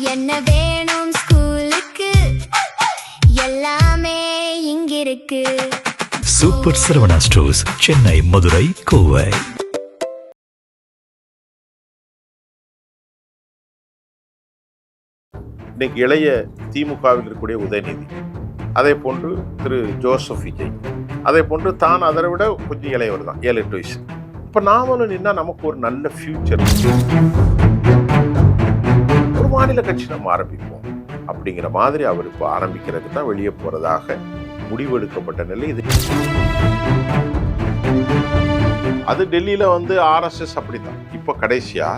என்ன வேணும் ஸ்கூலுக்கு எல்லாமே இங்கிருக்கு. Super Saravana stores, Chennai, Madurai, Kovai. இன்னைக்கு இளைய திமுகவில் இருக்கக்கூடிய உதயநிதி, அதே போன்று திரு ஜோசப் விஜய், அதே போன்று தான் அதை விட கொஞ்சம் இளையவர் தான், 7-8 வயசு. இப்போ நாமளும் நின்னா நமக்கு ஒரு நல்ல ஃபியூச்சர், ஒரு மாநில கட்சி நம்ம ஆரம்பிப்போம் அப்படிங்கிற மாதிரி அவர் இப்போ ஆரம்பிக்கிறதுக்கு தான் வெளியே போறதாக முடிவெடுக்கப்பட்ட நிலை இது. அது டெல்லியில ஆர்எஸ்எஸ் அப்படித்தான். இப்போ கடைசியா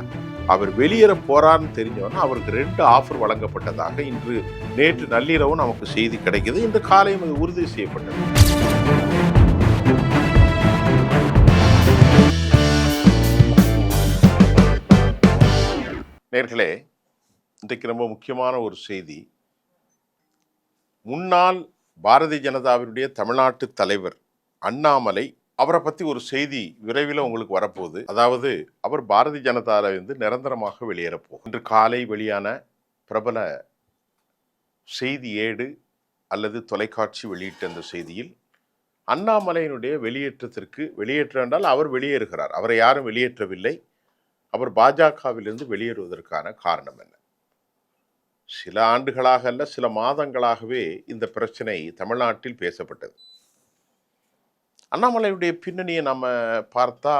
அவர் வெளியேற போறார்னு தெரிஞ்சவொன்னா அவருக்கு 2 ஆஃபர் வழங்கப்பட்டதாக நேற்று நள்ளிரவு நமக்கு செய்தி கிடைக்குது. இன்று காலையும் அது உறுதி செய்யப்பட்டது. நேர்களே, இன்றைக்கு ரொம்ப முக்கியமான ஒரு செய்தி. முன்னாள் பாரதிய ஜனதாவினுடைய தமிழ்நாட்டு தலைவர் அண்ணாமலை, அவரை பற்றி ஒரு செய்தி விரைவில் உங்களுக்கு வரப்போகுது. அதாவது அவர் பாரதிய ஜனதாவிலிருந்து நிரந்தரமாக வெளியேறப்போகும். இன்று காலை வெளியான பிரபல செய்தி ஏடு அல்லது தொலைக்காட்சி வெளியிட்ட அந்த செய்தியில் அண்ணாமலையினுடைய வெளியேற்ற என்றால் அவர் வெளியேறுகிறார், அவரை யாரும் வெளியேற்றவில்லை. அவர் பாஜகவிலிருந்து வெளியேறுவதற்கான காரணம் என்ன? சில ஆண்டுகளாக அல்ல, சில மாதங்களாகவே இந்த பிரச்சனை தமிழ்நாட்டில் பேசப்பட்டது. அண்ணாமலையுடைய பின்னணியை நம்ம பார்த்தா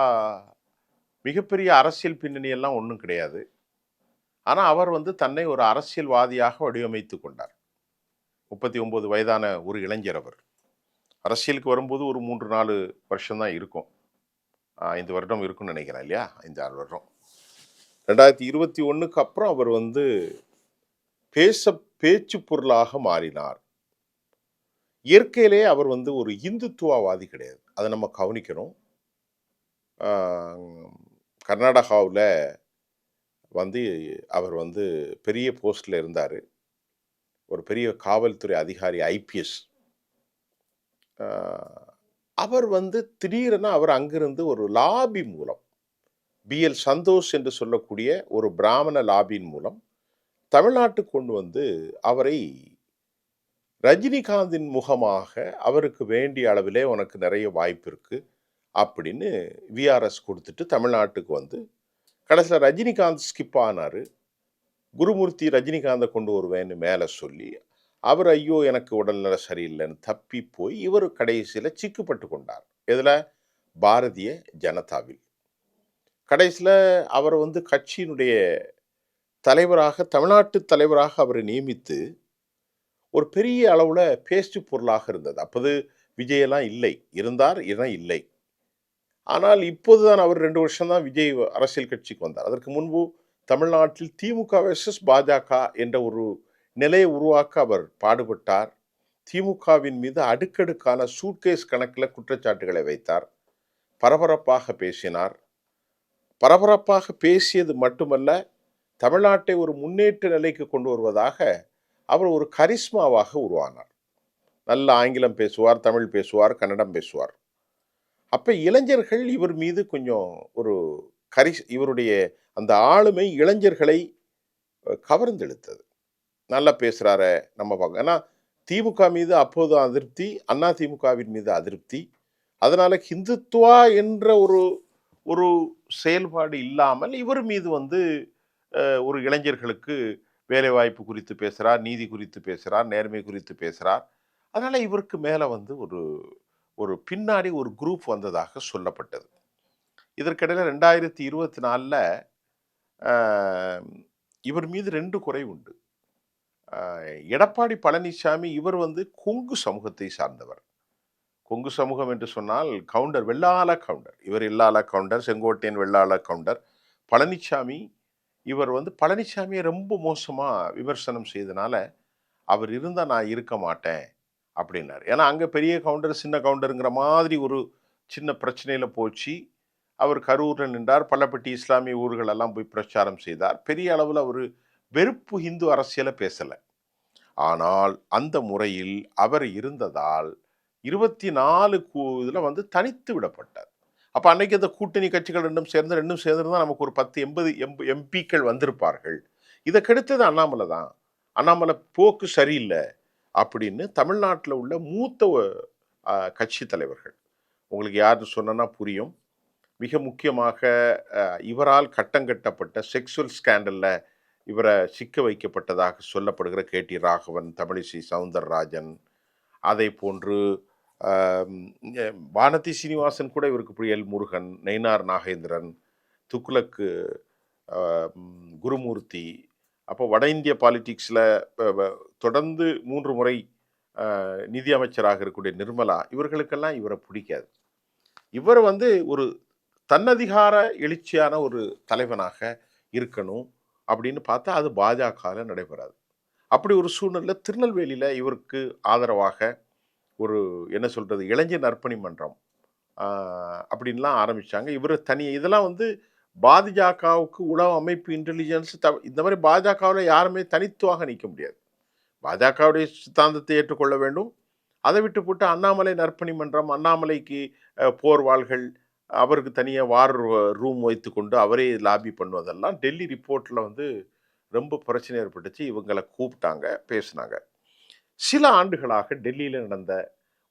மிகப்பெரிய அரசியல் பின்னணியெல்லாம் ஒன்றும் கிடையாது. ஆனால் அவர் தன்னை ஒரு அரசியல்வாதியாக வடிவமைத்து கொண்டார். 39 வயதான ஒரு இளைஞர். அவர் அரசியலுக்கு வரும்போது ஒரு 3-4 வருஷம்தான் இருக்கும், 5 வருடம் இருக்கும்னு நினைக்கிறேன், இல்லையா? 5-6 வருடம். 2021க்கு அப்புறம் அவர் பேச்சு பொருளாக மாறினார். இயற்கையிலே அவர் ஒரு இந்துத்துவவாதி கிடையாது, அதை நம்ம கவனிக்கணும். கர்நாடகாவில் அவர் பெரிய போஸ்டில் இருந்தார், ஒரு பெரிய காவல்துறை அதிகாரி, ஐபிஎஸ். அவர் திடீரென அவர் அங்கிருந்து ஒரு லாபி மூலம், பிஎல் சந்தோஷ் என்று சொல்லக்கூடிய ஒரு பிராமண லாபியின் மூலம் தமிழ்நாட்டுக்கு கொண்டு அவரை ரஜினிகாந்தின் முகமாக அவருக்கு வேண்டிய அளவிலே உனக்கு நிறைய வாய்ப்பு இருக்கு அப்படின்னு விஆர்எஸ் கொடுத்துட்டு தமிழ்நாட்டுக்கு கடைசியில் ரஜினிகாந்த் ஸ்கிப் ஆனார். குருமூர்த்தி ரஜினிகாந்தை கொண்டு வருவேன்னு மேலே சொல்லி அவர் ஐயோ எனக்கு உடல்நல சரியில்லைன்னு தப்பி போய் இவர் கடைசியில் சிக்கப்பட்டு கொண்டார். இதில் பாரதிய ஜனதாவில் கடைசியில் அவர் கட்சியினுடைய தலைவராக, தமிழ்நாட்டு தலைவராக அவரை நியமித்து ஒரு பெரிய அளவில் பேச்சு பொருளாக இருந்தது. அப்போது விஜயெல்லாம் இல்லை, இருந்தார், இடம் இல்லை. ஆனால் இப்போதுதான் அவர் 2 வருஷம் தான் விஜய் அரசியல் கட்சிக்கு வந்தார். அதற்கு முன்பு தமிழ்நாட்டில் திமுக வெர்சஸ் பாஜக என்ற ஒரு நிலையை உருவாக்க அவர் பாடுபட்டார். திமுகவின் மீது அடுக்கடுக்கான சூட்கேஸ் கணக்கில் குற்றச்சாட்டுகளை வைத்தார், பரபரப்பாக பேசினார். பரபரப்பாக பேசியது மட்டுமல்ல, தமிழ்நாட்டை ஒரு முன்னேற்ற நிலைக்கு கொண்டு வருவதாக அவர் ஒரு கரிஸ்மாவாக உருவானார். நல்ல ஆங்கிலம் பேசுவார், தமிழ் பேசுவார், கன்னடம் பேசுவார். அப்போ இளைஞர்கள் இவர் மீது கொஞ்சம் ஒரு இவருடைய அந்த ஆளுமை இளைஞர்களை கவர்ந்தெழுத்தது. நல்லா பேசுகிறார நம்ம பார்க்க. ஏன்னா திமுக மீது அப்போது அதிருப்தி, அண்ணா திமுகவின் மீது அதிருப்தி. அதனால ஹிந்துத்துவா என்ற ஒரு செயல்பாடு இல்லாமல் இவர் மீது ஒரு இளைஞர்களுக்கு வேலைவாய்ப்பு குறித்து பேசுகிறார், நீதி குறித்து பேசுகிறார், நேர்மை குறித்து பேசுகிறார். அதனால் இவருக்கு மேலே ஒரு பின்னாடி ஒரு குரூப் வந்ததாக சொல்லப்பட்டது. இதற்கிடையில் 2024 இவர் மீது 2 குறை உண்டு. எடப்பாடி பழனிசாமி இவர் கொங்கு சமூகத்தை சார்ந்தவர். கொங்கு சமூகம் என்று சொன்னால் கவுண்டர், வெள்ளாள கவுண்டர். இவர் இல்லாள கவுண்டர், செங்கோட்டையன் வெள்ளாள கவுண்டர். பழனிசாமி இவர் பழனிசாமியை ரொம்ப மோசமாக விமர்சனம் செய்தனால அவர் இருந்தால் நான் இருக்க மாட்டேன் அப்படின்னார். ஏன்னா அங்கே பெரிய கவுண்டர் சின்ன கவுண்டருங்கிற மாதிரி ஒரு சின்ன பிரச்சனையில் போச்சு. அவர் கரூரில் நின்றார், பள்ளப்பட்டி இஸ்லாமிய ஊர்களெல்லாம் போய் பிரச்சாரம் செய்தார். பெரிய அளவில் அவர் வெறுப்பு ஹிந்து அரசியலை பேசலை. ஆனால் அந்த முறையில் அவர் இருந்ததால் 24 இதில் தனித்து விடப்பட்டார். அப்போ அன்னைக்கு அந்த கூட்டணி கட்சிகள் ரெண்டும் சேர்ந்து தான் நமக்கு ஒரு 10-80 எம்பிக்கள் வந்திருப்பார்கள். இதை கெடுத்தது அண்ணாமலை தான். அண்ணாமலை போக்கு சரியில்லை அப்படின்னு தமிழ்நாட்டில் உள்ள மூத்த கட்சி தலைவர்கள், உங்களுக்கு யாருன்னு சொன்னா புரியும். மிக முக்கியமாக இவரால் கட்டங்கட்டப்பட்ட செக்ஸுவல் ஸ்கேண்டல்ல இவரை சிக்க வைக்கப்பட்டதாக சொல்லப்படுகிற கேடி ராகவன், தமிழிசை சவுந்தரராஜன், அதை போன்று வானதி சீனிவாசன் கூட இவருக்கு இப்படி, எல் முருகன், நயினார் நாகேந்திரன், துக்ளக்கு குருமூர்த்தி, அப்போ வட இந்திய பாலிடிக்ஸில் தொடர்ந்து 3 முறை நிதி அமைச்சராக இருக்கக்கூடிய நிர்மலா, இவர்களுக்கெல்லாம் இவரை பிடிக்காது. இவர் ஒரு தன்னதிகார எழுச்சியான ஒரு தலைவனாக இருக்கணும் அப்படின்னு பார்த்தா அது பாஜகவில் நடைபெறாது. அப்படி ஒரு சூழ்நிலை திருநெல்வேலியில் இவருக்கு ஆதரவாக ஒரு என்ன சொல்கிறது, இளைஞர் நற்பணி மன்றம் அப்படின்லாம் ஆரம்பித்தாங்க. இவர் இதெல்லாம் பாஜகவுக்கு உளவு அமைப்பு, இன்டெலிஜென்ஸ், இந்த மாதிரி பாஜகவில் யாருமே தனித்துவாக நிற்க முடியாது. பாஜகவுடைய சித்தாந்தத்தை ஏற்றுக்கொள்ள வேண்டும். அதை விட்டு போட்டு அண்ணாமலை நற்பணி மன்றம், அண்ணாமலைக்கு போர்வாள்கள், அவருக்கு தனியாக வார் ரூம் வைத்து கொண்டு அவரே லாபி பண்ணுவதெல்லாம் டெல்லி ரிப்போர்ட்டில் ரொம்ப பிரச்சனை ஏற்பட்டுச்சு. இவங்களை கூப்பிட்டாங்க, பேசினாங்க. சில ஆண்டுகளாக டெல்லியில் நடந்த,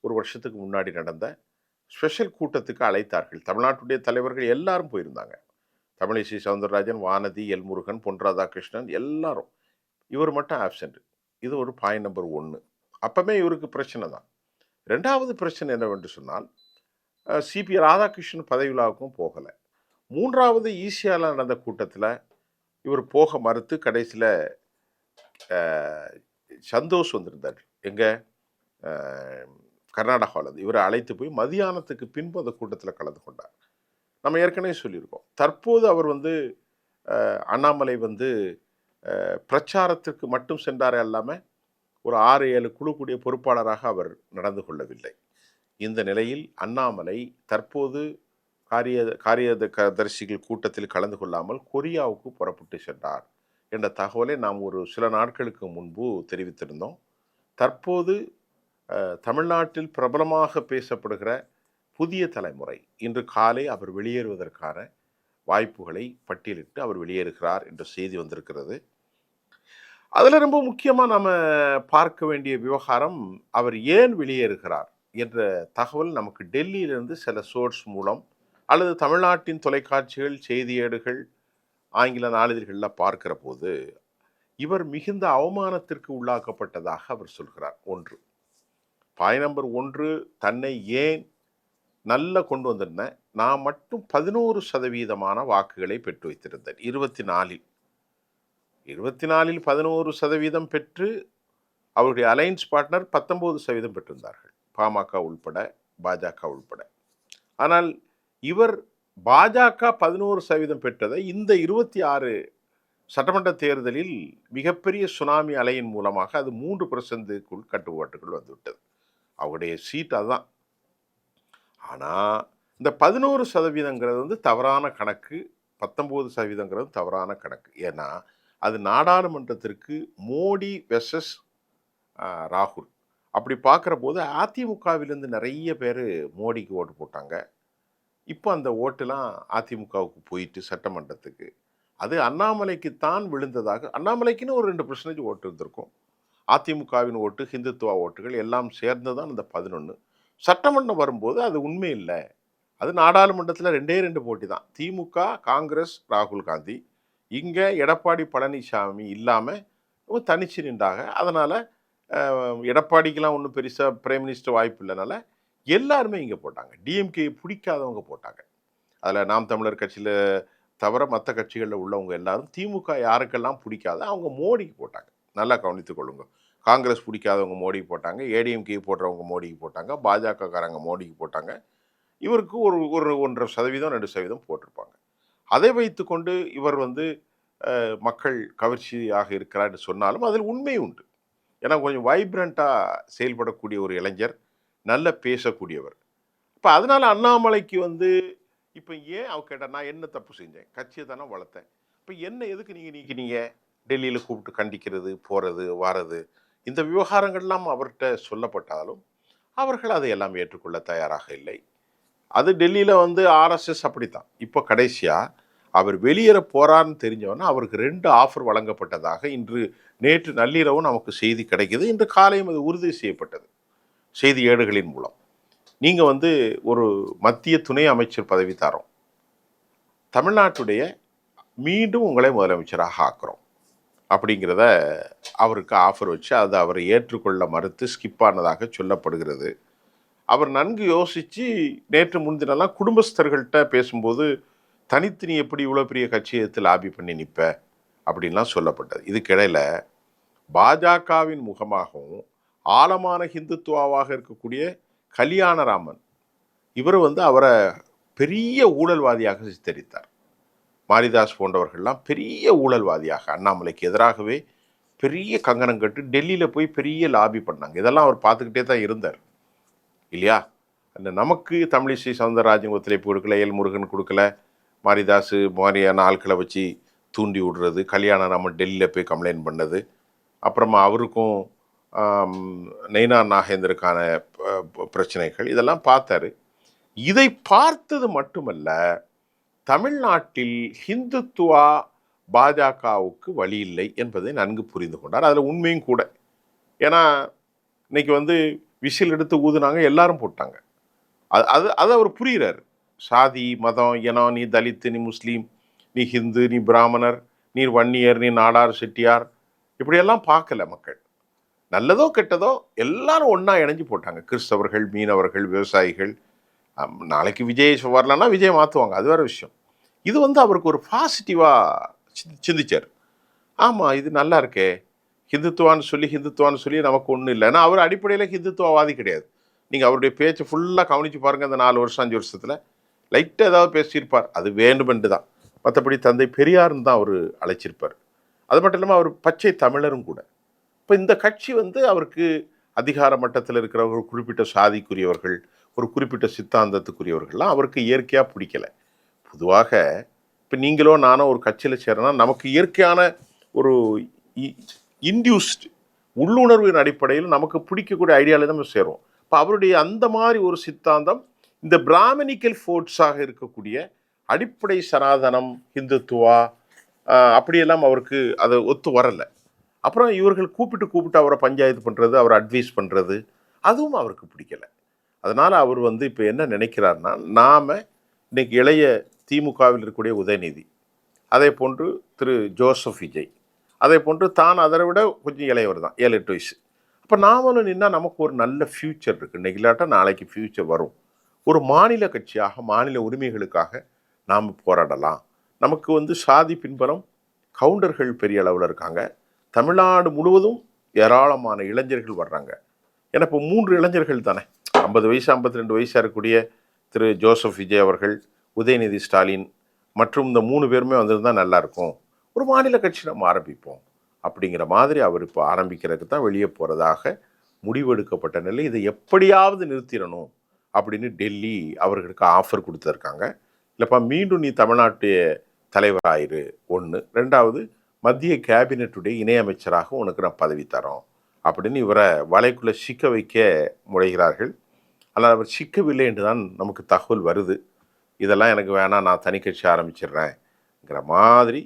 ஒரு வருஷத்துக்கு முன்னாடி நடந்த ஸ்பெஷல் கூட்டத்துக்கு அழைத்தார்கள். தமிழ்நாட்டுடைய தலைவர்கள் எல்லாரும் போயிருந்தாங்க. தமிழிசை சவுந்தரராஜன், வானதி, எல் முருகன், பொன் ராதாகிருஷ்ணன் எல்லாரும். இவர் மட்டும் ஆப்சென்ட். இது ஒரு பாயிண்ட் நம்பர் 1. அப்பவுமே இவருக்கு பிரச்சனை தான். 2வது பிரச்சனை என்னவென்று சொன்னால், சிபி ராதாகிருஷ்ணன் பதவி விழாவுக்கும் போகலை. 3வது ஈசியாவில் நடந்த கூட்டத்தில் இவர் போக மறுத்து கடைசியில் சந்தோஷ் வந்திருந்தார். எங்கே, கர்நாடகாவில். இவரை அழைத்து போய் மதியானத்துக்கு பின்பு அந்த கூட்டத்தில் கலந்து கொண்டார். நம்ம ஏற்கனவே சொல்லியிருக்கோம். தற்போது அவர் அண்ணாமலை பிரச்சாரத்திற்கு மட்டும் சென்றாரே அல்லாமல் ஒரு 6-7 குழுக்குடைய பொறுப்பாளராக அவர் நடந்து கொள்ளவில்லை. இந்த நிலையில் அண்ணாமலை தற்போது காரியதர்சிகள் கூட்டத்தில் கலந்து கொள்ளாமல் கொரியாவுக்கு புறப்பட்டு சென்றார் என்ற தகவலை நாம் ஒரு சில நாட்களுக்கு முன்பு தெரிவித்திருந்தோம். தற்போது தமிழ்நாட்டில் பிரபலமாக பேசப்படுகிற புதிய தலைமுறை இன்று காலை அவர் வெளியேறுவதற்கான வாய்ப்புகளை பட்டியலிட்டு அவர் வெளியேறுகிறார் என்ற செய்தி வந்திருக்கிறது. அதில் ரொம்ப முக்கியமாக நம்ம பார்க்க வேண்டிய விவகாரம், அவர் ஏன் வெளியேறுகிறார் என்ற தகவல் நமக்கு டெல்லியிலிருந்து சில சோர்ஸ் மூலம் அல்லது தமிழ்நாட்டின் தொலைக்காட்சிகள், செய்தி ஏடுகள், ஆங்கில நாளிதழ்களில் பார்க்கிற போது இவர் மிகுந்த அவமானத்திற்கு உள்ளாக்கப்பட்டதாக அவர் சொல்கிறார். 1 பாயிண்ட் நம்பர் 1, தன்னை ஏன் நல்ல கொண்டு வந்திருந்தேன், நான் மட்டும் 11% வாக்குகளை பெற்று வைத்திருந்தேன். 24இல் 11% பெற்று அவருடைய அலையன்ஸ் பார்ட்னர் 19% பெற்றிருந்தார்கள், பாமக உள்பட, பாஜக உள்பட. ஆனால் இவர் பாஜக 11% பெற்றதை இந்த 26 சட்டமன்ற தேர்தலில் மிகப்பெரிய சுனாமி அலையின் மூலமாக அது 3%க்குள் கட்டுப்பாட்டுக்குள் வந்துவிட்டது. அவருடைய சீட் அதுதான். ஆனால் இந்த 11%ங்கிறது தவறான கணக்கு, 19%ங்கிறது தவறான கணக்கு. ஏன்னா அது நாடாளுமன்றத்திற்கு மோடி வெர்சஸ் ராகுல். அப்படி பார்க்குற போது அதிமுகவிலேருந்து நிறைய பேர் மோடிக்கு ஓட்டு போட்டாங்க. இப்போ அந்த ஓட்டுலாம் அதிமுகவுக்கு போயிட்டு சட்டமன்றத்துக்கு அது அண்ணாமலைக்குத்தான் விழுந்ததாக. அண்ணாமலைக்குன்னு ஒரு 2% ஓட்டு இருந்திருக்கும். அதிமுகவின் ஓட்டு, ஹிந்துத்துவா ஓட்டுகள் எல்லாம் சேர்ந்து தான் அந்த 11. சட்டமன்றம் வரும்போது அது உண்மை இல்லை. அது நாடாளுமன்றத்தில் 2 போட்டி தான், திமுக, காங்கிரஸ், ராகுல் காந்தி. இங்கே எடப்பாடி பழனிசாமி இல்லாமல் தனிச்சு நின்றாங்க. அதனால் எடப்பாடிக்கெலாம் ஒன்றும் பெருசாக பிரைம் மினிஸ்டர் வாய்ப்பு இல்லைனால எல்லாருமே இங்கே போட்டாங்க. டிஎம்கே பிடிக்காதவங்க போட்டாங்க. அதில் நாம் தமிழர் கட்சியில் தவிர மற்ற கட்சிகளில் உள்ளவங்க எல்லாரும் திமுக யாருக்கெல்லாம் பிடிக்காத அவங்க மோடிக்கு போட்டாங்க. நல்லா கவனித்துக் கொள்ளுங்க. காங்கிரஸ் பிடிக்காதவங்க மோடிக்கு போட்டாங்க, ஏடிஎம்கே போடுறவங்க மோடிக்கு போட்டாங்க, பாஜகக்காரங்க மோடிக்கு போட்டாங்க. இவருக்கு ஒரு 1.5%, 2% போட்டிருப்பாங்க. அதை வைத்துக்கொண்டு இவர் மக்கள் கவர்ச்சியாக இருக்கிறார் என்று சொன்னாலும் அதில் உண்மை உண்டு. ஏன்னா கொஞ்சம் வைப்ரண்ட்டாக செயல்படக்கூடிய ஒரு இளைஞர், நல்ல பேசக்கூடியவர். இப்போ அதனால் அண்ணாமலைக்கு இப்போ ஏன் அவ கேட்டால், நான் என்ன தப்பு செஞ்சேன், கட்சியை தானே வளர்த்தேன், இப்போ என்ன எதுக்கு நீங்கள் நீக்கினீங்க, டெல்லியில் கூப்பிட்டு கண்டிக்கிறது, போகிறது, வாரது, இந்த விவகாரங்கள்லாம் அவர்கிட்ட சொல்லப்பட்டாலும் அவர்கள் அதையெல்லாம் ஏற்றுக்கொள்ள தயாராக இல்லை. அது டெல்லியில் ஆர்எஸ்எஸ் அப்படித்தான். இப்போ கடைசியாக அவர் வெளியேற போறான்னு தெரிஞ்சவொன்னே அவருக்கு 2 ஆஃபர் வழங்கப்பட்டதாக நேற்று நள்ளிரவு நமக்கு செய்தி கிடைக்குது. இன்று காலையும் அது உறுதி செய்யப்பட்டது செய்தி ஏடுகளின் மூலம். நீங்கள் ஒரு மத்திய துணை அமைச்சர் பதவி தரோம், தமிழ்நாட்டுடைய மீண்டும் உங்களை முதலமைச்சராக ஆக்குறோம் அப்படிங்கிறத அவருக்கு ஆஃபர் வச்சு அதை அவரை ஏற்றுக்கொள்ள மறுத்து ஸ்கிப் ஆனதாக சொல்லப்படுகிறது. அவர் நன்கு யோசித்து நேற்று முன்தினெல்லாம் குடும்பஸ்தர்கள்ட்ட பேசும்போது தனித்து நீ எப்படி இவ்வளோ பெரிய கட்சியை எடுத்து லாபி பண்ணி நிற்ப அப்படின்லாம் சொல்லப்பட்டது. இதுக்கிடையில் பாஜகவின் முகமாகவும் ஆழமான ஹிந்துத்துவாவாக இருக்கக்கூடிய கல்யாணராமன் இவர் அவரை பெரிய ஊழல்வாதியாக சித்தரித்தார். மாரிதாஸ் போன்றவர்கள்லாம் பெரிய ஊழல்வாதியாக அண்ணாமலைக்கு எதிராகவே பெரிய கங்கணம் கட்டு டெல்லியில் போய் பெரிய லாபி பண்ணாங்க. இதெல்லாம் அவர் பார்த்துக்கிட்டே தான் இருந்தார் இல்லையா? அந்த நமக்கு தமிழிசை சவுந்தரராஜன் ஒத்துழைப்பு கொடுக்கல, எல் முருகன் கொடுக்கல, மாரிதாஸ் மாதிரியான ஆட்களை வச்சு தூண்டி விடுறது, கல்யாணம் நம்ம டெல்லியில் போய் கம்ப்ளைண்ட் பண்ணது, அப்புறமா அவருக்கும் நெய்னா நாகேந்தருக்கான பிரச்சனைகள் இதெல்லாம் பார்த்தாரு. இதை பார்த்தது மட்டுமல்ல, தமிழ்நாட்டில் ஹிந்துத்துவா பாஜகவுக்கு வழி இல்லை என்பதை நன்கு புரிந்து கொண்டார். அதில் உண்மையும் கூட. ஏன்னா இன்னைக்கு விசில் எடுத்து ஊதுனாங்க, எல்லாரும் போட்டாங்க. அது அவர் புரிகிறார். சாதி மதம் இனம், நீ தலித்து, நீ முஸ்லீம், நீ ஹிந்து, நீ பிராமணர், நீ வன்னியர், நீ நாடார் செட்டியார், இப்படியெல்லாம் பார்க்கல மக்கள். நல்லதோ கெட்டதோ எல்லாரும் ஒன்றா இணைஞ்சு போட்டாங்க. கிறிஸ்தவர்கள், மீனவர்கள், விவசாயிகள். நாளைக்கு விஜய் வரலன்னா விஜய் மாற்றுவாங்க, அது வேறு விஷயம். இது அவருக்கு ஒரு பாசிட்டிவாக சிந்திச்சார். ஆமாம், இது நல்லா இருக்கே, ஹிந்துத்துவான்னு சொல்லி நமக்கு ஒன்றும் இல்லை. ஏன்னா அவர் அடிப்படையில் ஹிந்துத்துவவாதி கிடையாது. நீங்கள் அவருடைய பேச்சை ஃபுல்லாக கவனித்து பாருங்கள். அந்த 4 வருஷம் 5 வருஷத்தில் லைட்டாக ஏதாவது பேசியிருப்பார், அது வேண்டுமென்று தான். மற்றபடி தந்தை பெரியார்னு தான் அவர் அழைச்சிருப்பார். அது மட்டும் இல்லாமல் அவர் பச்சை தமிழரும் கூட. இப்போ இந்த கட்சி அவருக்கு அதிகார மட்டத்தில் இருக்கிற ஒரு குறிப்பிட்ட சாதிக்குரியவர்கள், ஒரு குறிப்பிட்ட சித்தாந்தத்துக்குரியவர்கள்லாம் அவருக்கு இயற்கையாக பிடிக்கலை. பொதுவாக இப்போ நீங்களோ நானோ ஒரு கட்சியில் சேரனா நமக்கு இயற்கையான ஒரு இன்டியூஸ்ட் உள்ளுணர்வின் அடிப்படையில் நமக்கு பிடிக்கக்கூடிய ஐடியாவில் நம்ம சேருவோம். இப்போ அவருடைய அந்த மாதிரி ஒரு சித்தாந்தம் இந்த பிராமணிக்கல் ஃபோர்ட்ஸாக இருக்கக்கூடிய அடிப்படை சனாதனம், ஹிந்துத்துவா அப்படியெல்லாம் அவருக்கு அதை ஒத்து வரலை. அப்புறம் இவர்கள் கூப்பிட்டு அவரை பஞ்சாயத்து பண்ணுறது, அவரை அட்வைஸ் பண்ணுறது, அதுவும் அவருக்கு பிடிக்கலை. அதனால் அவர் இப்போ என்ன நினைக்கிறார்னா, நாம் இன்றைக்கி இளைய திமுகவில் இருக்கக்கூடிய உதயநிதி, அதே போன்று திரு ஜோசப் விஜய், அதே போன்று தான் அதை விட கொஞ்சம் இளையவர் தான், 7-8 வயசு. அப்போ நாமளும் நின்னா நமக்கு ஒரு நல்ல ஃப்யூச்சர் இருக்குது. இன்றைக்கி இல்லாட்டா நாளைக்கு ஃப்யூச்சர் வரும். ஒரு மாநில கட்சியாக மாநில உரிமைகளுக்காக நாம் போராடலாம். நமக்கு சாதி பின்புறம் கவுண்டர்கள் பெரிய அளவில் இருக்காங்க. தமிழ்நாடு முழுவதும் ஏராளமான இளைஞர்கள் வர்றாங்க. ஏன்னா இப்போ 3 இளைஞர்கள் தானே, 50 வயசு 52 வயசாக இருக்கக்கூடிய திரு ஜோசப் விஜய் அவர்கள், உதயநிதி ஸ்டாலின் மற்றும் இந்த 3 பேருமே வந்திருந்தால் நல்லாயிருக்கும், ஒரு மாநில கட்சி நம்ம ஆரம்பிப்போம் அப்படிங்கிற மாதிரி அவர் இப்போ ஆரம்பிக்கிறதுக்கு தான் வெளியே போகிறதாக முடிவெடுக்கப்பட்ட நிலை. இதை எப்படியாவது நிறுத்திடணும் அப்படின்னு டெல்லி அவர்களுக்கு ஆஃபர் கொடுத்துருக்காங்க. இல்லைப்பா, மீண்டும் நீ தமிழ்நாட்டு தலைவராயிரு, 1. 2வது, மத்திய கேபினட்டுடைய இணையமைச்சராக உனக்கு நான் பதவி தரோம் அப்படின்னு இவரை வலைக்குள்ளே சிக்க வைக்க முனைகிறார்கள். ஆனால் அவர் சிக்கவில்லை என்று தான் நமக்கு தகவல் வருது. இதெல்லாம் எனக்கு வேணாம், நான் தனி கட்சி ஆரம்பிச்சிடுறேங்கிற மாதிரி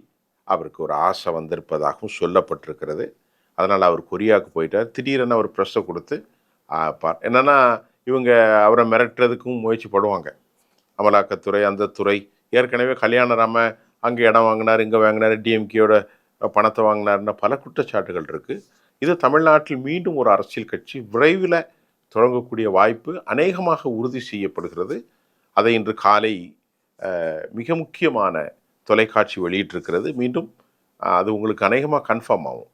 அவருக்கு ஒரு ஆசை வந்திருப்பதாகவும் சொல்லப்பட்டிருக்கிறது. அதனால் அவர் கொரியாவுக்கு போயிட்டார். திடீரென அவர் ப்ரெஸ்ஸை கொடுத்து என்னென்னா இவங்க அவரை மிரட்டுறதுக்கும் முயற்சி படுவாங்க. அமலாக்கத்துறை, அந்த துறை ஏற்கனவே கல்யாணராம அங்கே இடம் வாங்கினார், இங்கே வாங்கினார், டிஎம்கேயோட பணத்தை வாங்கினார்னு பல குற்றச்சாட்டுகள் இருக்குது. இது தமிழ்நாட்டில் மீண்டும் ஒரு அரசியல் கட்சி விரைவில் தொடங்கக்கூடிய வாய்ப்பு அநேகமாக உறுதி செய்யப்படுகிறது. அதை இன்று காலை மிக முக்கியமான தொலைக்காட்சி வெளியிட்டிருக்கிறது. மீண்டும் அது உங்களுக்கு அநேகமாக கன்ஃபார்ம் ஆகும்.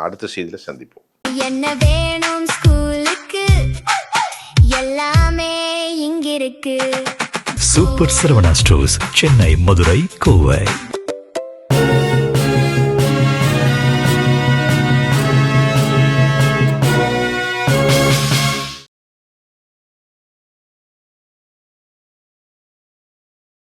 அடுத்த செய்தியில் சந்திப்போம். என்ன வேணும் ஸ்கூலுக்கு, எல்லாமே இங்கிருக்கு. Super Saravana stores, Chennai, Madurai, Kovai.